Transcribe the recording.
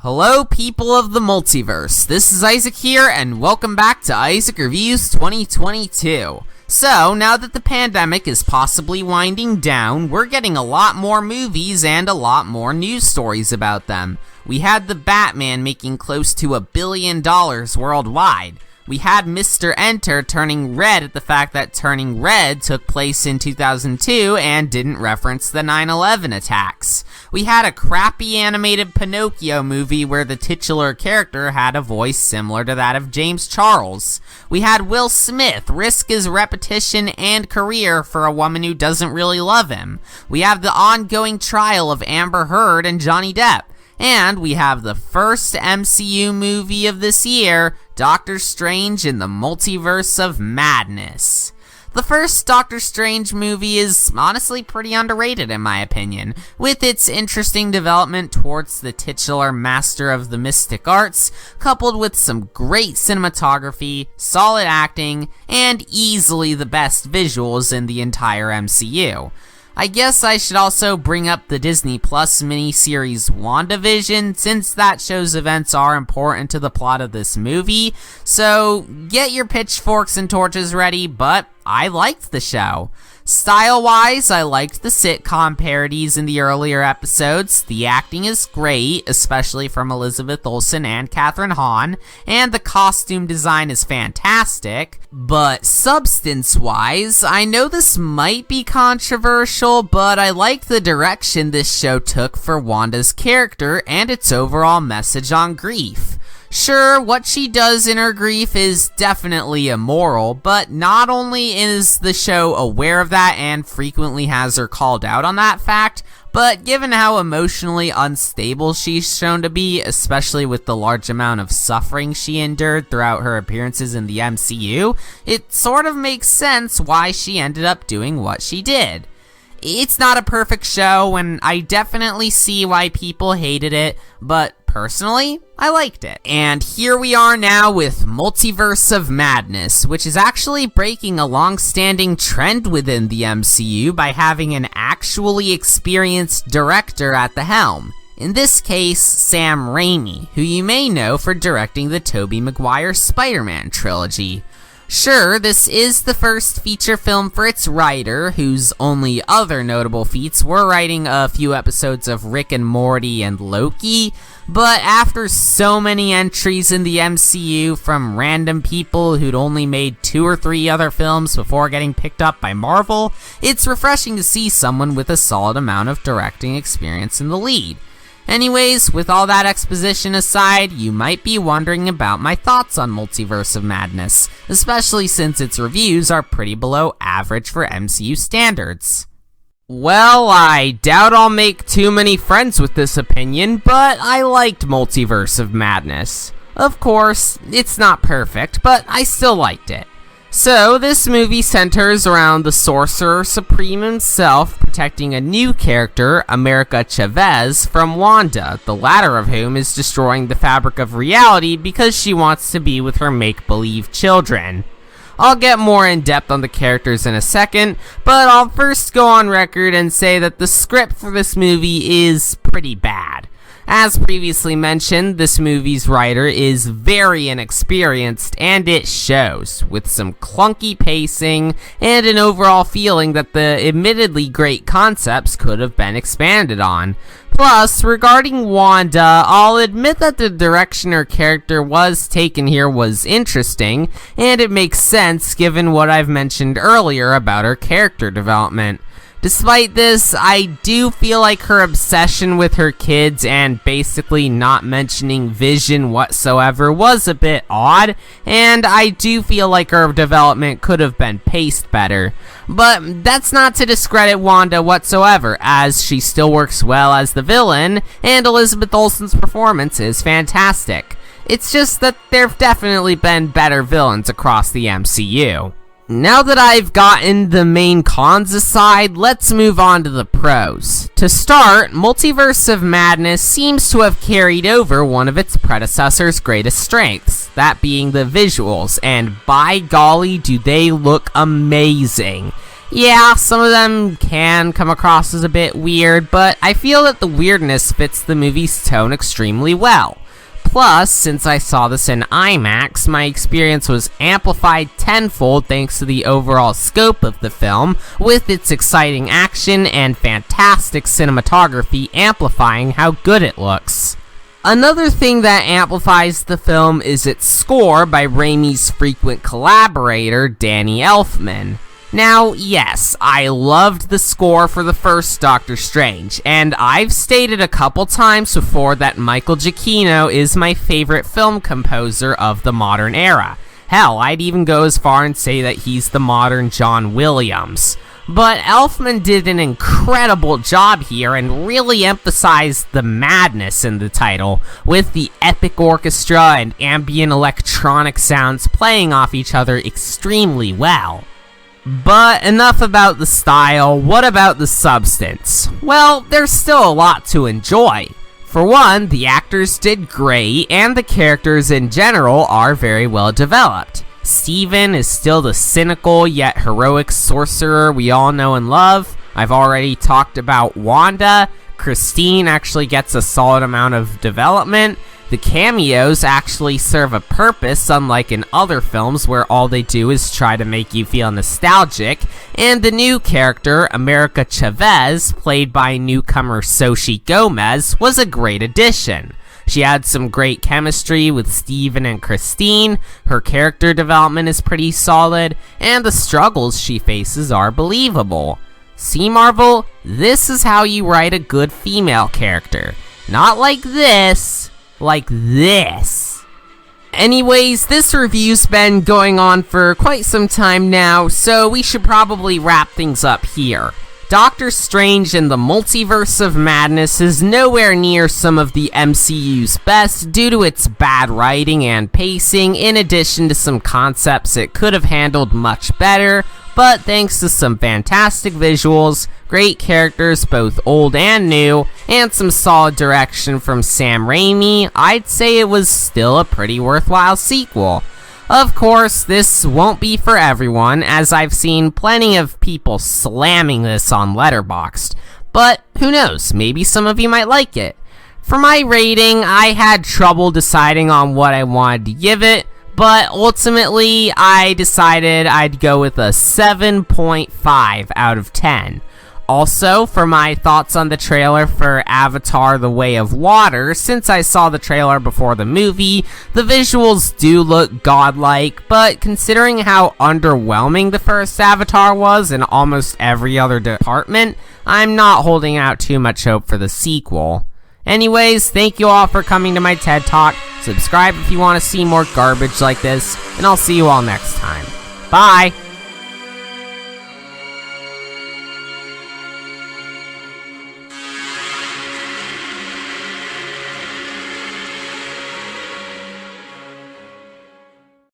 Hello people of the multiverse, this is Isaac here and welcome back to Isaac Reviews 2022. So, now that the pandemic is possibly winding down, we're getting a lot more movies and a lot more news stories about them. We had the Batman making close to $1 billion worldwide. We had Mr. Enter turning red at the fact that Turning Red took place in 2002 and didn't reference the 9/11 attacks. We had a crappy animated Pinocchio movie where the titular character had a voice similar to that of James Charles. We had Will Smith risk his reputation and career for a woman who doesn't really love him. We have the ongoing trial of Amber Heard and Johnny Depp. And we have the first MCU movie of this year, Doctor Strange in the Multiverse of Madness. The first Doctor Strange movie is honestly pretty underrated in my opinion, with its interesting development towards the titular master of the mystic arts, coupled with some great cinematography, solid acting, and easily the best visuals in the entire MCU. I guess I should also bring up the Disney Plus miniseries WandaVision, since that show's events are important to the plot of this movie, so get your pitchforks and torches ready, but I liked the show. Style-wise, I liked the sitcom parodies in the earlier episodes, the acting is great, especially from Elizabeth Olsen and Kathryn Hahn, and the costume design is fantastic, but substance-wise, I know this might be controversial, but I like the direction this show took for Wanda's character and its overall message on grief. Sure, what she does in her grief is definitely immoral, but not only is the show aware of that and frequently has her called out on that fact, but given how emotionally unstable she's shown to be, especially with the large amount of suffering she endured throughout her appearances in the MCU, it sort of makes sense why she ended up doing what she did. It's not a perfect show, and I definitely see why people hated it, but personally, I liked it. And here we are now with Multiverse of Madness, which is actually breaking a long-standing trend within the MCU by having an actually experienced director at the helm. In this case, Sam Raimi, who you may know for directing the Tobey Maguire Spider-Man trilogy. Sure, this is the first feature film for its writer, whose only other notable feats were writing a few episodes of Rick and Morty and Loki, but after so many entries in the MCU from random people who'd only made 2 or 3 other films before getting picked up by Marvel, it's refreshing to see someone with a solid amount of directing experience in the lead. Anyways, with all that exposition aside, you might be wondering about my thoughts on Multiverse of Madness, especially since its reviews are pretty below average for MCU standards. Well, I doubt I'll make too many friends with this opinion, but I liked Multiverse of Madness. Of course, it's not perfect, but I still liked it. So, this movie centers around the Sorcerer Supreme himself protecting a new character, America Chavez, from Wanda, the latter of whom is destroying the fabric of reality because she wants to be with her make-believe children. I'll get more in depth on the characters in a second, but I'll first go on record and say that the script for this movie is pretty bad. As previously mentioned, this movie's writer is very inexperienced, and it shows, with some clunky pacing and an overall feeling that the admittedly great concepts could have been expanded on. Plus, regarding Wanda, I'll admit that the direction her character was taken here was interesting, and it makes sense given what I've mentioned earlier about her character development. Despite this, I do feel like her obsession with her kids and basically not mentioning Vision whatsoever was a bit odd, and I do feel like her development could have been paced better. But that's not to discredit Wanda whatsoever, as she still works well as the villain, and Elizabeth Olsen's performance is fantastic. It's just that there've definitely been better villains across the MCU. Now that I've gotten the main cons aside, let's move on to the pros. To start, Multiverse of Madness seems to have carried over one of its predecessor's greatest strengths, that being the visuals, and by golly do they look amazing. Yeah, some of them can come across as a bit weird, but I feel that the weirdness fits the movie's tone extremely well. Plus, since I saw this in IMAX, my experience was amplified tenfold thanks to the overall scope of the film, with its exciting action and fantastic cinematography amplifying how good it looks. Another thing that amplifies the film is its score by Raimi's frequent collaborator, Danny Elfman. Now, yes, I loved the score for the first Doctor Strange, and I've stated a couple times before that Michael Giacchino is my favorite film composer of the modern era. Hell, I'd even go as far and say that he's the modern John Williams. But Elfman did an incredible job here and really emphasized the madness in the title, with the epic orchestra and ambient electronic sounds playing off each other extremely well. But enough about the style, what about the substance? Well, there's still a lot to enjoy. For one, the actors did great, and the characters in general are very well developed. Steven is still the cynical yet heroic sorcerer we all know and love. I've already talked about Wanda. Christine actually gets a solid amount of development. The cameos actually serve a purpose, unlike in other films where all they do is try to make you feel nostalgic, and the new character, America Chavez, played by newcomer Xochitl Gomez, was a great addition. She had some great chemistry with Steven and Christine, her character development is pretty solid, and the struggles she faces are believable. See, Marvel, this is how you write a good female character. Not like this. Like this. Anyways, this review's been going on for quite some time now, so we should probably wrap things up here. Doctor Strange in the Multiverse of Madness is nowhere near some of the MCU's best due to its bad writing and pacing, in addition to some concepts it could have handled much better, but thanks to some fantastic visuals, great characters both old and new, and some solid direction from Sam Raimi, I'd say it was still a pretty worthwhile sequel. Of course, this won't be for everyone, as I've seen plenty of people slamming this on Letterboxd, but who knows, maybe some of you might like it. For my rating, I had trouble deciding on what I wanted to give it, but ultimately, I decided I'd go with a 7.5 out of 10. Also, for my thoughts on the trailer for Avatar: The Way of Water, since I saw the trailer before the movie, the visuals do look godlike, but considering how underwhelming the first Avatar was in almost every other department, I'm not holding out too much hope for the sequel. Anyways, thank you all for coming to my TED Talk. Subscribe if you want to see more garbage like this, and I'll see you all next time. Bye!